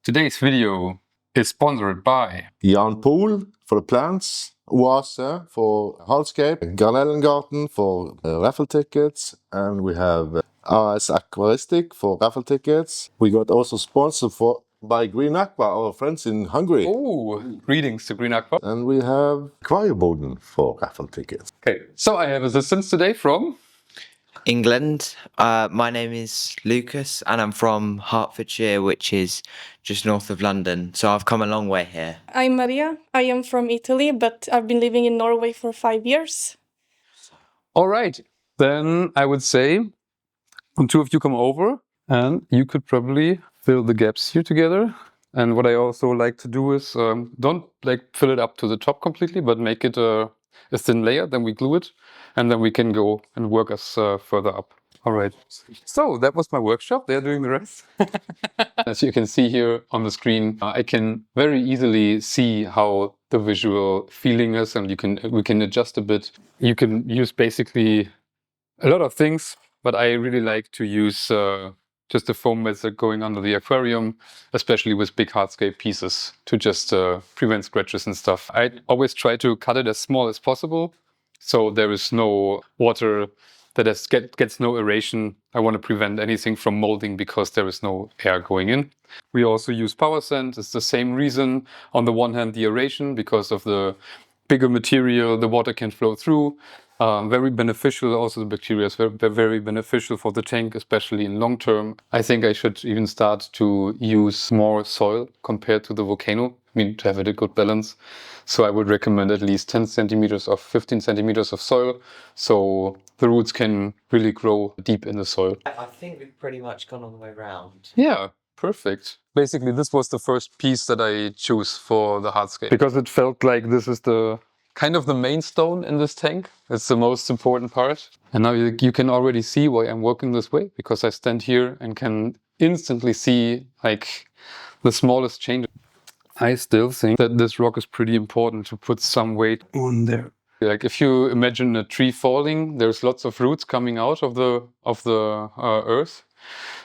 Today's video is sponsored by Jan Pool for the plants, Oase for Hardscape, Garnellengarten for raffle tickets, and we have Oase Aquaristic for raffle tickets. We got also sponsored by Green Aqua, our friends in Hungary. Oh, greetings to Green Aqua. And we have Akvarieboden for raffle tickets. Okay, so I have assistance today from England. My name is Lucas and I'm from Hertfordshire, which is just north of London. So I've come a long way here. I'm Maria. I am from Italy, but I've been living in Norway for 5 years. All right, then I would say when two of you come over and you could probably fill the gaps here together. And what I also like to do is don't fill it up to the top completely, but make it a thin layer, then we glue it, and then we can go and work us further up. All right, so that was my workshop. They're doing the rest. As you can see here on the screen, I can very easily see how the visual feeling is, and we can adjust a bit. You can use basically a lot of things, but I really like to use just the foam method going under the aquarium, especially with big hardscape pieces, to just prevent scratches and stuff. I always try to cut it as small as possible, so there is no water that gets no aeration. I want to prevent anything from molding because there is no air going in. We also use powersand. It's the same reason. On the one hand, the aeration, because of the bigger material, the water can flow through. Very beneficial. Also, the bacteria is very beneficial for the tank, especially in long term. I think I should even start to use more soil compared to the volcano. I mean, to have a good balance. So I would recommend at least 10 centimeters or 15 centimeters of soil, so the roots can really grow deep in the soil. I think we've pretty much gone all the way around. Yeah, perfect. Basically, this was the first piece that I chose for the hardscape, because it felt like this is the kind of the main stone in this tank. It's the most important part. And now you can already see why I'm working this way, because I stand here and can instantly see like the smallest changes. I still think that this rock is pretty important to put some weight on there. Like if you imagine a tree falling, there's lots of roots coming out of the earth.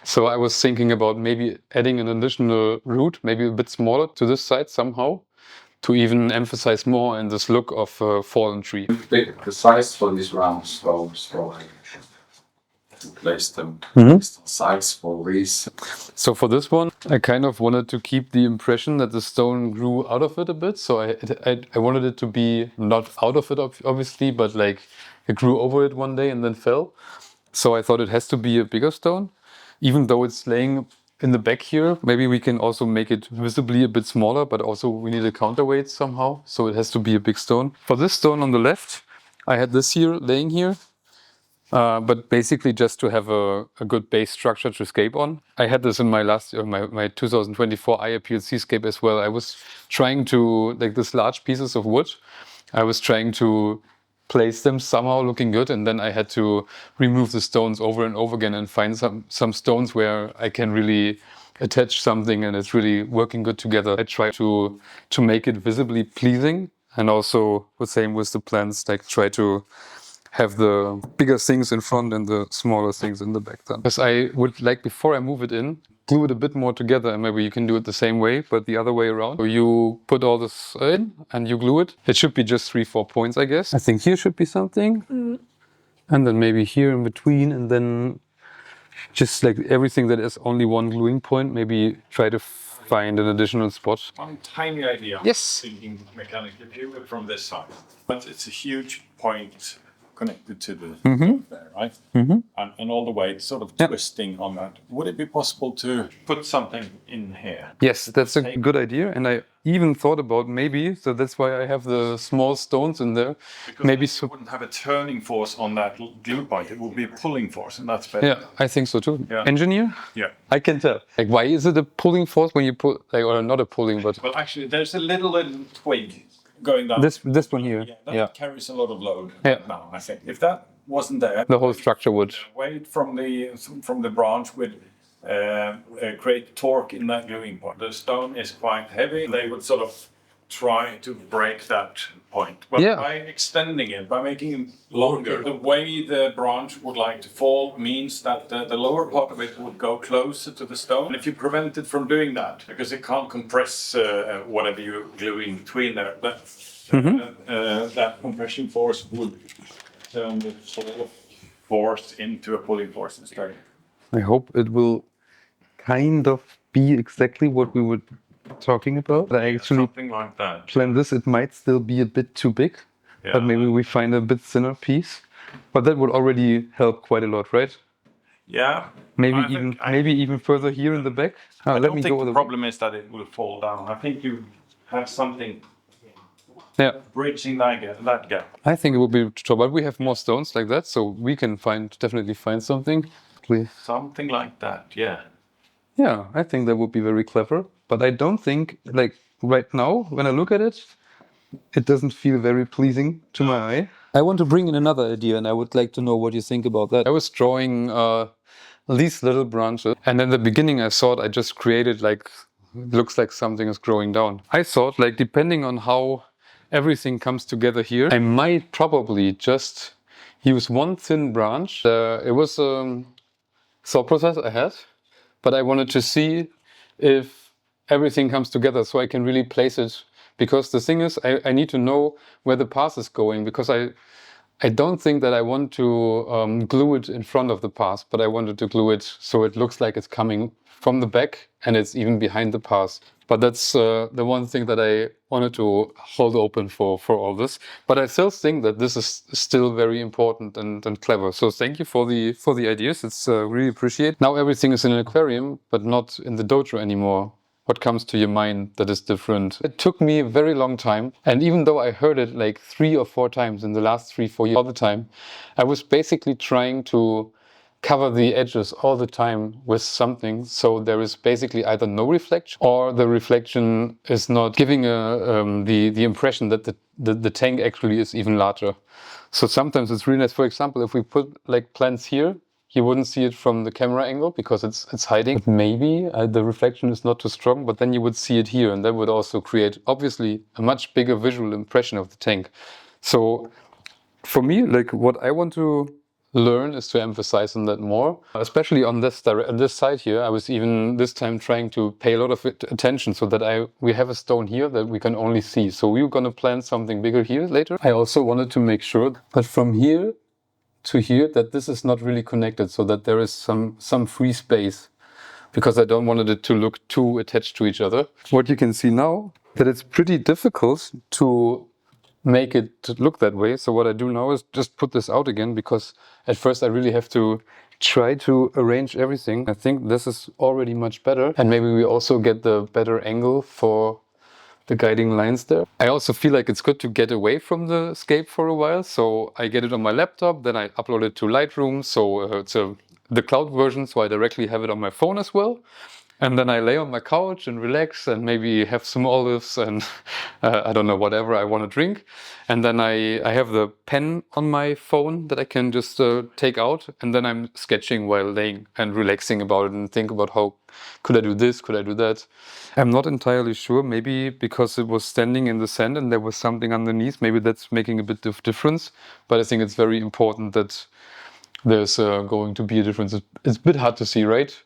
So I was thinking about maybe adding an additional root, maybe a bit smaller, to this side somehow, to even emphasize more in this look of a fallen tree. The size for these round stones, to place them, size for these. So for this one, I kind of wanted to keep the impression that the stone grew out of it a bit. So I wanted it to be not out of it, obviously, but like it grew over it one day and then fell. So I thought it has to be a bigger stone, even though it's laying in the back here. Maybe we can also make it visibly a bit smaller, but also we need a counterweight somehow. So it has to be a big stone. For this stone on the left, I had this here laying here. But basically just to have a good base structure to scape on. I had this in my my 2024 IAPL Seascape as well. I was trying to, like these large pieces of wood, I was trying to place them somehow looking good, and then I had to remove the stones over and over again and find some stones where I can really attach something and it's really working good together. I try to make it visibly pleasing, and also the same with the plants, like try to have the bigger things in front and the smaller things in the back then. Because I would like, before I move it in, glue it a bit more together, and maybe you can do it the same way, but the other way around. So you put all this in and you glue it. It should be just 3-4 points, I guess. I think here should be something. And then maybe here in between, and then just like everything that is only one gluing point, maybe try to find an additional spot. One tiny idea. Yes. Thinking mechanically, if you look from this side, but it's a huge point connected to the there, right? And all the way it's sort of twisting on that. Would it be possible to put something in here? Yes, that's a good idea, and I even thought about maybe, so that's why I have the small stones in there. Because maybe you wouldn't have a turning force on that glue point, it would be a pulling force, and that's better. Yeah, I think so too. Yeah. Engineer? Yeah. I can tell. Like, why is it a pulling force when you put, like, or not a pulling, but... Well, actually, there's a little twig going down. This one here. Yeah, that carries a lot of load. Yeah. Now, I think if that wasn't there, The whole structure would... weight from the branch would create torque in that gluing point. The stone is quite heavy. They would sort of try to break that point. But Yeah. by extending it, by making it longer, the way the branch would like to fall means that the lower part of it would go closer to the stone. And if you prevent it from doing that, because it can't compress whatever you glue in between there, that compression force would turn the sort of force into a pulling force instead. I hope it will kind of be exactly what we were talking about. I actually Something like that. plan this. It might still be a bit too big, but maybe we find a bit thinner piece. But that would already help quite a lot, right? Yeah. Maybe I even think maybe even further here in the back. I Let don't me think go. the problem is that it will fall down. I think you have something Yeah, bridging that gap. I think it would be too, but we have more stones like that, so we can definitely find something. Something like that, yeah. Yeah, I think that would be very clever. But I don't think, like right now, when I look at it, it doesn't feel very pleasing to my eye. I want to bring in another idea, and I would like to know what you think about that. I was drawing these little branches, and in the beginning I thought I just created like, looks like something is growing down. I thought, like, depending on how everything comes together here, I might probably just use one thin branch. It was a thought process I had, but I wanted to see if everything comes together so I can really place it. Because the thing is, I need to know where the path is going, because I don't think that I want to glue it in front of the path, but I wanted to glue it so it looks like it's coming from the back and it's even behind the path. But that's the one thing that I wanted to hold open for all this. But I still think that this is still very important and clever. So thank you for the ideas. It's really appreciated. Now everything is in an aquarium, but not in the dojo anymore. What comes to your mind that is different? It took me a very long time. And even though I heard it like 3 or 4 times in the last 3-4 years all the time, I was basically trying to cover the edges all the time with something. So there is basically either no reflection, or the reflection is not giving the impression that the tank actually is even larger. So sometimes it's really nice. For example, if we put like plants here, you wouldn't see it from the camera angle because it's hiding. But maybe the reflection is not too strong, but then you would see it here, and that would also create obviously a much bigger visual impression of the tank. So for me, like, what I want to learn is to emphasize on that more, especially on this side here. I was even this time trying to pay a lot of attention so that we have a stone here that we can only see. So we were going to plant something bigger here later. I also wanted to make sure that from here to here that this is not really connected, so that there is some free space, because I don't want it to look too attached to each other. What you can see now, that it's pretty difficult to make it look that way. So what I do now is just put this out again, because at first I really have to try to arrange everything. I think this is already much better, and maybe we also get the better angle for the guiding lines there. I also feel like it's good to get away from the scape for a while. So I get it on my laptop, then I upload it to Lightroom. So it's the cloud version, so I directly have it on my phone as well. And then I lay on my couch and relax and maybe have some olives and I don't know, whatever I want to drink. And then I have the pen on my phone that I can just take out. And then I'm sketching while laying and relaxing about it and think about how could I do this, could I do that. I'm not entirely sure, maybe because it was standing in the sand and there was something underneath. Maybe that's making a bit of difference. But I think it's very important that there's going to be a difference. It's a bit hard to see, right?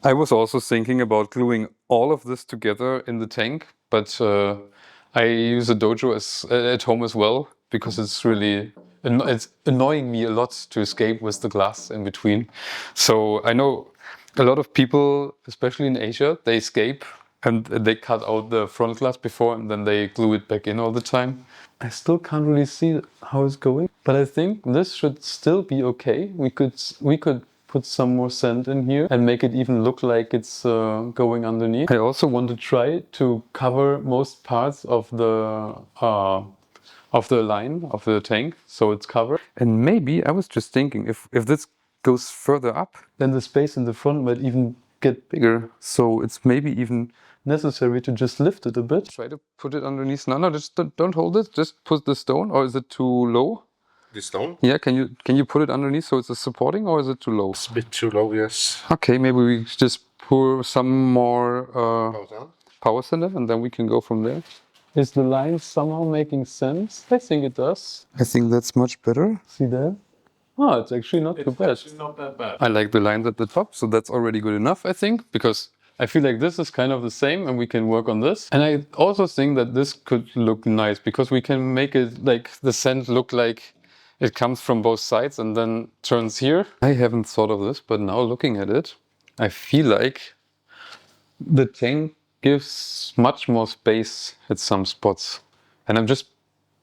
I was also thinking about gluing all of this together in the tank, but I use a dojo at home as well, because it's really it's annoying me a lot to escape with the glass in between. So I know a lot of people, especially in Asia, they escape and they cut out the front glass before and then they glue it back in all the time. I still can't really see how it's going, but I think this should still be okay. We could put some more sand in here and make it even look like it's going underneath. I also want to try to cover most parts of the line of the tank, so it's covered. And maybe I was just thinking, if this goes further up, then the space in the front might even get bigger. So it's maybe even necessary to just lift it a bit. Try to put it underneath. No, just don't hold it. Just put the stone, or is it too low? The stone? Yeah, can you put it underneath so it's supporting, or is it too low? It's a bit too low, yes. Okay, maybe we just pour some more power sand, and then we can go from there. Is the line somehow making sense? I think it does. I think that's much better. See that? Oh, it's actually not too bad. It's not that bad. I like the lines at the top, so that's already good enough, I think, because I feel like this is kind of the same and we can work on this. And I also think that this could look nice because we can make it like the sand look like it comes from both sides and then turns here. I haven't thought of this, but now looking at it, I feel like the tank gives much more space at some spots. And I'm just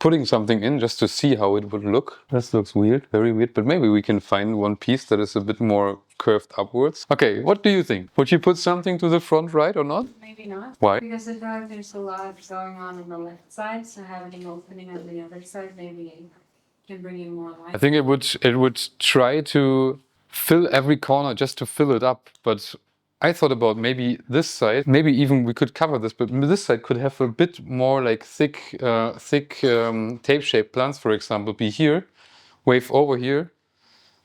putting something in just to see how it would look. This looks weird, very weird, but maybe we can find one piece that is a bit more curved upwards. Okay, what do you think? Would you put something to the front right or not? Maybe not. Why? Because I feel like there's a lot going on the left side, so having an opening on the other side maybe can bring in more light. I think it would try to fill every corner just to fill it up, but I thought about maybe this side, maybe even we could cover this, but this side could have a bit more like thick tape-shaped plants, for example, be here, wave over here,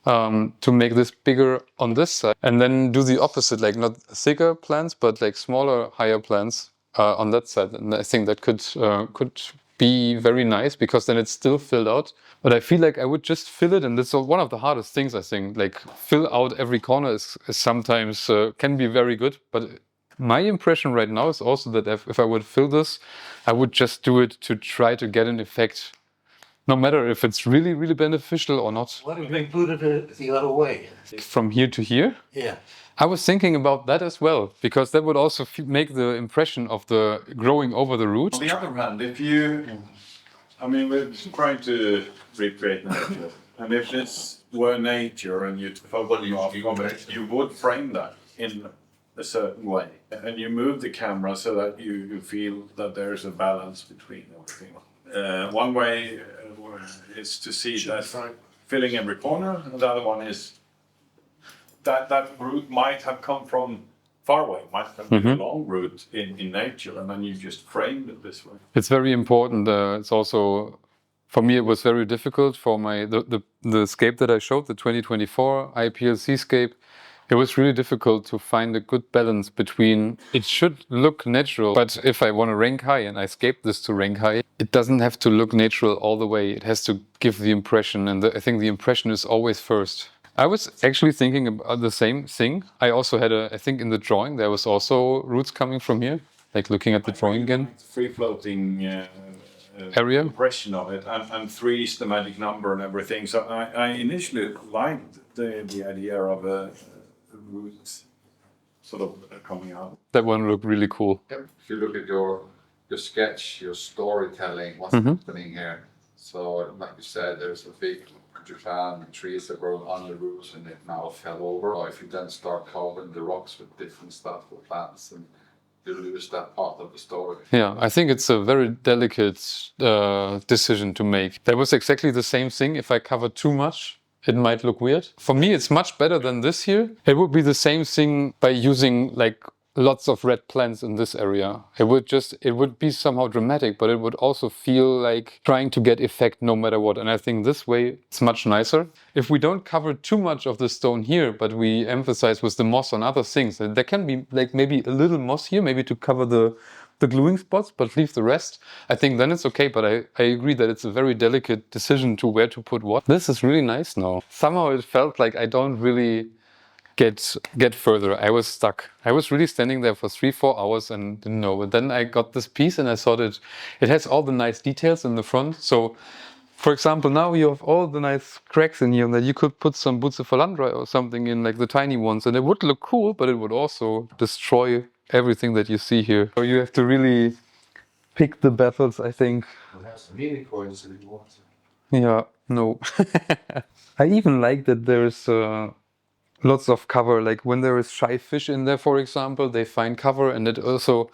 to make this bigger on this side, and then do the opposite, like not thicker plants, but like smaller, higher plants on that side. And I think that could be very nice because then it's still filled out. But I feel like I would just fill it, and that's one of the hardest things, I think. Like fill out every corner is sometimes can be very good. But my impression right now is also that if I would fill this, I would just do it to try to get an effect, no matter if it's really, really beneficial or not. What if they put it the other way? From here to here? Yeah. I was thinking about that as well, because that would also make the impression of the growing over the root. On the other hand, if you, I mean, we're trying to recreate nature, and if this were nature and you photograph it, you would frame that in a certain way, and you move the camera so that you feel that there's a balance between everything. One way is to see that filling every corner, and the other one is that root might have come from far away, might have been a long route in nature, and then you just framed it this way. It's very important. It's also, for me, it was very difficult for the scape that I showed, the 2024 IPLC scape. It was really difficult to find a good balance between, it should look natural, but if I want to rank high and I scape this to rank high, it doesn't have to look natural all the way. It has to give the impression, and I think the impression is always first. I was actually thinking about the same thing. I also had I think in the drawing, there was also roots coming from here, like looking at the drawing again. Free-floating area impression of it, and 3 is the magic number and everything. So I initially liked the idea of a root sort of coming out. That one looked really cool. Yep. If you look at your sketch, your storytelling, what's happening here. So, like you said, there's a big Japan trees that grow on the roots and it now fell over. Or if you then start covering the rocks with different stuff or plants, and you lose that part of the story. Yeah, I think it's a very delicate decision to make. That was exactly the same thing. If I cover too much, it might look weird. For me, it's much better than this here. It would be the same thing by using like lots of red plants in this area. It would be somehow dramatic, but it would also feel like trying to get effect no matter what. And I think this way it's much nicer. If we don't cover too much of the stone here, but we emphasize with the moss on other things, there can be like maybe a little moss here, maybe to cover the gluing spots, but leave the rest. I think then it's okay, but I agree that it's a very delicate decision to where to put what. This is really nice now. Somehow it felt like I don't really get further. I was stuck. I was really standing there for 3-4 hours and didn't know. But then I got this piece and I thought it has all the nice details in the front. So, for example, now you have all the nice cracks in here that you could put some Bucephalandra or something in, like the tiny ones, and it would look cool, but it would also destroy everything that you see here. So you have to really pick the battles, I think. It has some healing coins in the water. Yeah, no. I even like that there's lots of cover, like when there is shy fish in there, for example, they find cover, and it also,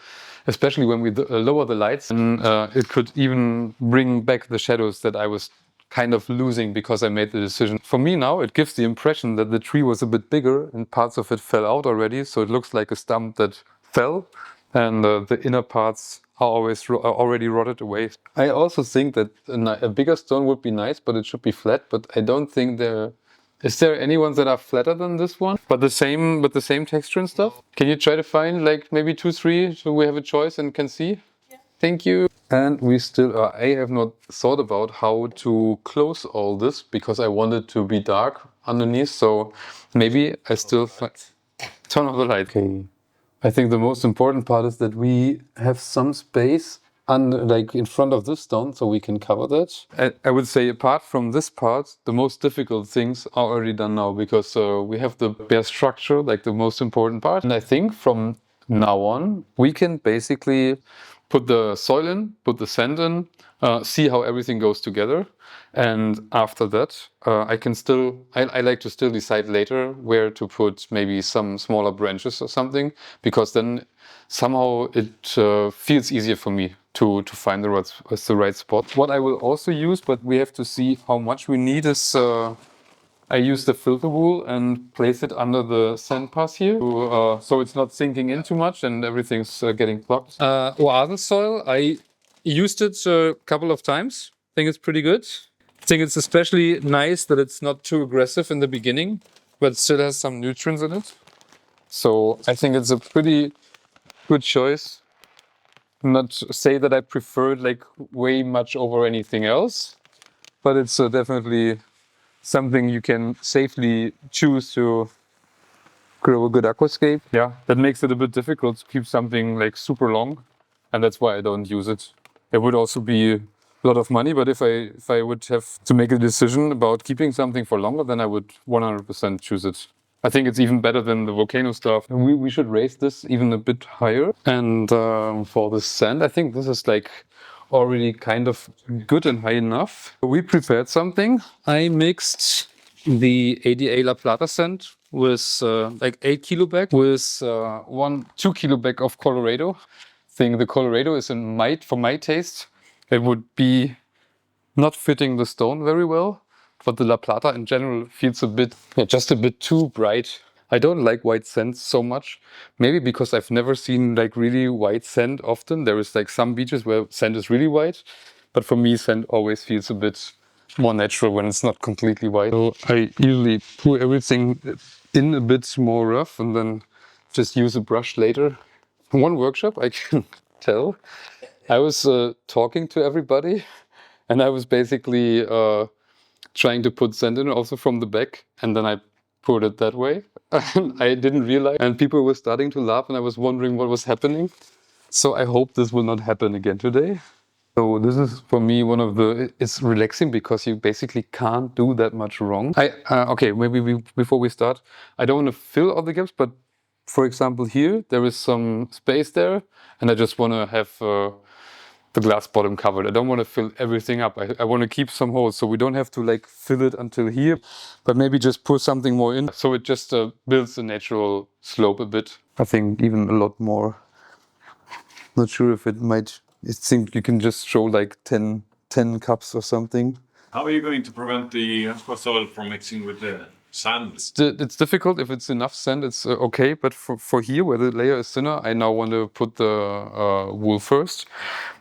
especially when we lower the lights, and it could even bring back the shadows that I was kind of losing because I made the decision. For me now, it gives the impression that the tree was a bit bigger and parts of it fell out already, so it looks like a stump that fell, and the inner parts are already rotted away. I also think that a bigger stone would be nice, but it should be flat, but I don't think is there any ones that are flatter than this one, but the same texture and stuff? Can you try to find like maybe 2-3 so we have a choice and can see? Thank you. And we still, I have not thought about how to close all this because I want it to be dark underneath. So maybe I still turn off the light. Okay. I think the most important part is that we have some space under, like in front of this stone, so we can cover that. I would say apart from this part, the most difficult things are already done now because we have the bare structure, like the most important part. And I think from now on, we can basically put the soil in, put the sand in, see how everything goes together. And after that, I can still, I like to still decide later where to put maybe some smaller branches or something, because then somehow it feels easier for me to find the right spot. What I will also use, but we have to see how much we need, is I use the filter wool and place it under the sand pass here, so it's not sinking in too much and everything's getting plugged. Oase soil, I used it a couple of times. I think it's pretty good. I think it's especially nice that it's not too aggressive in the beginning, but still has some nutrients in it. So I think it's a pretty good choice. Not say that I prefer it like way much over anything else, but it's definitely something you can safely choose to grow a good aquascape. Yeah, that makes it a bit difficult to keep something like super long, and that's why I don't use it. It would also be a lot of money, but if I would have to make a decision about keeping something for longer, then I would 100% choose it. I think it's even better than the volcano stuff. We should raise this even a bit higher. And for the sand, I think this is like already kind of good and high enough. We prepared something. I mixed the ADA La Plata sand with like 8 kilo bag with 2 kilo bag of Colorado. I think the Colorado is for my taste, it would be not fitting the stone very well, but the La Plata in general feels a bit, just a bit too bright. I don't like white sand so much, maybe because I've never seen like really white sand often. There is like some beaches where sand is really white, but for me sand always feels a bit more natural when it's not completely white. So I usually pour everything in a bit more rough and then just use a brush later. One workshop I can tell, I was talking to everybody and I was basically trying to put sand in also from the back, and then I poured it that way. I didn't realize, and people were starting to laugh and I was wondering what was happening. So I hope this will not happen again today. So this is for me one of it's relaxing because you basically can't do that much wrong. Okay, maybe before we start, I don't want to fill all the gaps, but for example here, there is some space there and I just want to have the glass bottom covered. I don't want to fill everything up. I want to keep some holes so we don't have to like fill it until here, but maybe just put something more in. So it just builds the natural slope a bit. I think even a lot more. Not sure if it might, I think you can just show like 10 cups or something. How are you going to prevent the aqua soil from mixing with the sand? It's difficult. If it's enough sand, it's okay. But for here, where the layer is thinner, I now want to put the wool first.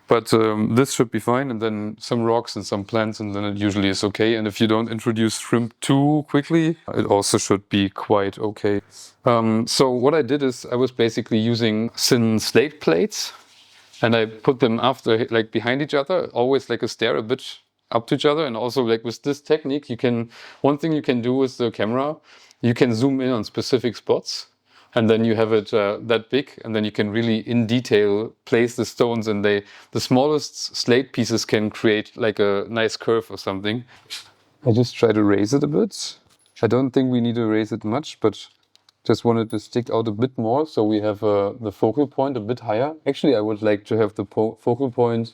But this should be fine. And then some rocks and some plants, and then it usually is okay. And if you don't introduce shrimp too quickly, it also should be quite okay. So what I did is I was basically using thin slate plates. And I put them after, like behind each other, always like a stair a bit up to each other. And also like with this technique, one thing you can do with the camera, you can zoom in on specific spots. And then you have it that big, and then you can really in detail place the stones, and the smallest slate pieces can create like a nice curve or something. I just try to raise it a bit. I don't think we need to raise it much, but just wanted to stick out a bit more, so we have the focal point a bit higher. Actually, I would like to have the focal point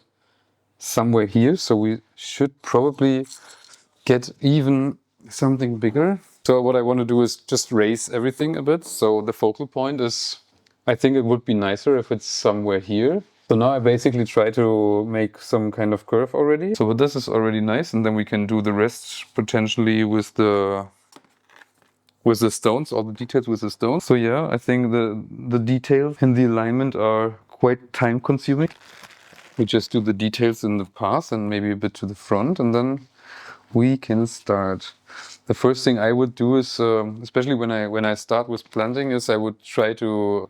somewhere here, so we should probably get even something bigger. So what I want to do is just raise everything a bit, so the focal point is, I think it would be nicer if it's somewhere here. So now I basically try to make some kind of curve already. So this is already nice, and then we can do the rest potentially with the stones, all the details with the stones. So yeah, I think the details and the alignment are quite time consuming. We just do the details in the path and maybe a bit to the front, and then we can start. The first thing I would do is, especially when I start with planting, is I would try to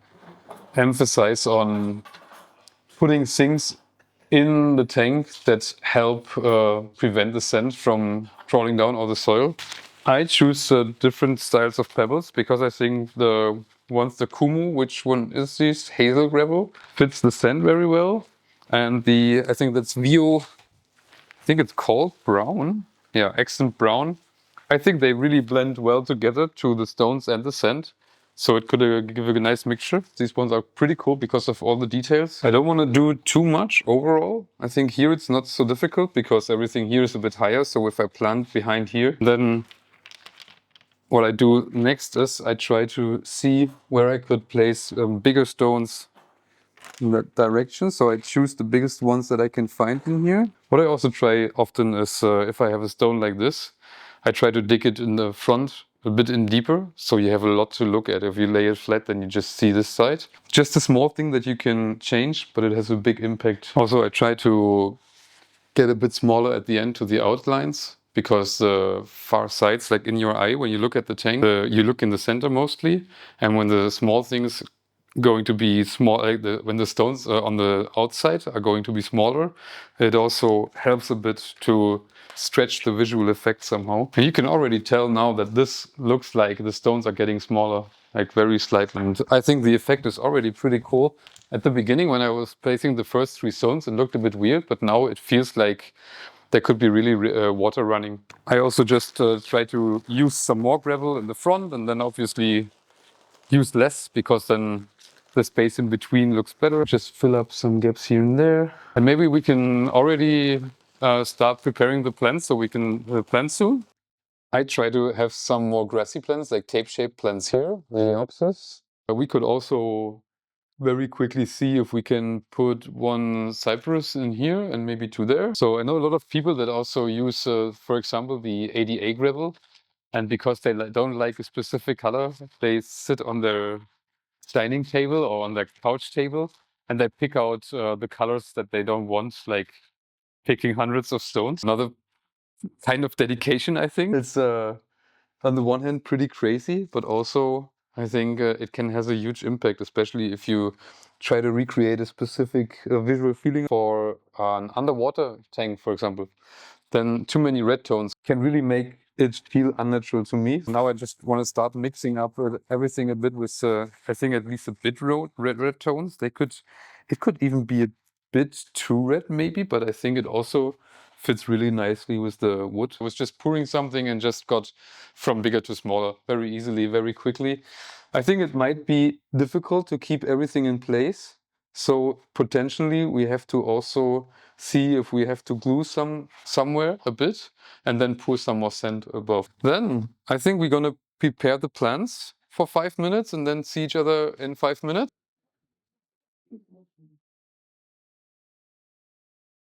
emphasize on putting things in the tank that help prevent the sand from crawling down all the soil. I choose different styles of pebbles because I think the Kumu, which one is this? Hazel gravel, fits the sand very well. And I think that's I think it's called brown. Yeah, accent brown. I think they really blend well together to the stones and the sand. So it could give a nice mixture. These ones are pretty cool because of all the details. I don't want to do too much overall. I think here it's not so difficult because everything here is a bit higher. So if I plant behind here, then what I do next is I try to see where I could place bigger stones in that direction. So I choose the biggest ones that I can find in here. What I also try often is if I have a stone like this, I try to dig it in the front a bit in deeper. So you have a lot to look at. If you lay it flat, then you just see this side. Just a small thing that you can change, but it has a big impact. Also, I try to get a bit smaller at the end to the outlines because the far sides, like in your eye, when you look at the tank, you look in the center mostly. And when the small things going to be small, when the stones on the outside are going to be smaller, it also helps a bit to stretch the visual effect somehow. And you can already tell now that this looks like the stones are getting smaller, like very slightly. And I think the effect is already pretty cool. At the beginning, when I was placing the first 3 stones, it looked a bit weird, but now it feels like there could be really water running. I also just try to use some more gravel in the front and then obviously use less because then the space in between looks better. Just fill up some gaps here and there. And maybe we can already start preparing the plants so we can plant soon. I try to have some more grassy plants, like tape-shaped plants here, the opsis. We could also very quickly see if we can put 1 cypress in here and maybe 2 there. So I know a lot of people that also use, for example, the ADA gravel. And because they don't like a specific color, they sit on their dining table or on their couch table and they pick out the colors that they don't want, like picking hundreds of stones. Another kind of dedication, I think. It's on the one hand pretty crazy, but also I think it can have a huge impact, especially if you try to recreate a specific visual feeling for an underwater tank, for example. Then too many red tones can really make it feel unnatural to me. Now I just want to start mixing up everything a bit with, I think at least a bit red tones. It could even be a bit too red maybe, but I think it also fits really nicely with the wood. I was just pouring something and just got from bigger to smaller very easily, very quickly. I think it might be difficult to keep everything in place. So potentially we have to also see if we have to glue somewhere a bit and then pour some more sand above. Then I think we're gonna prepare the plants for 5 minutes and then see each other in 5 minutes.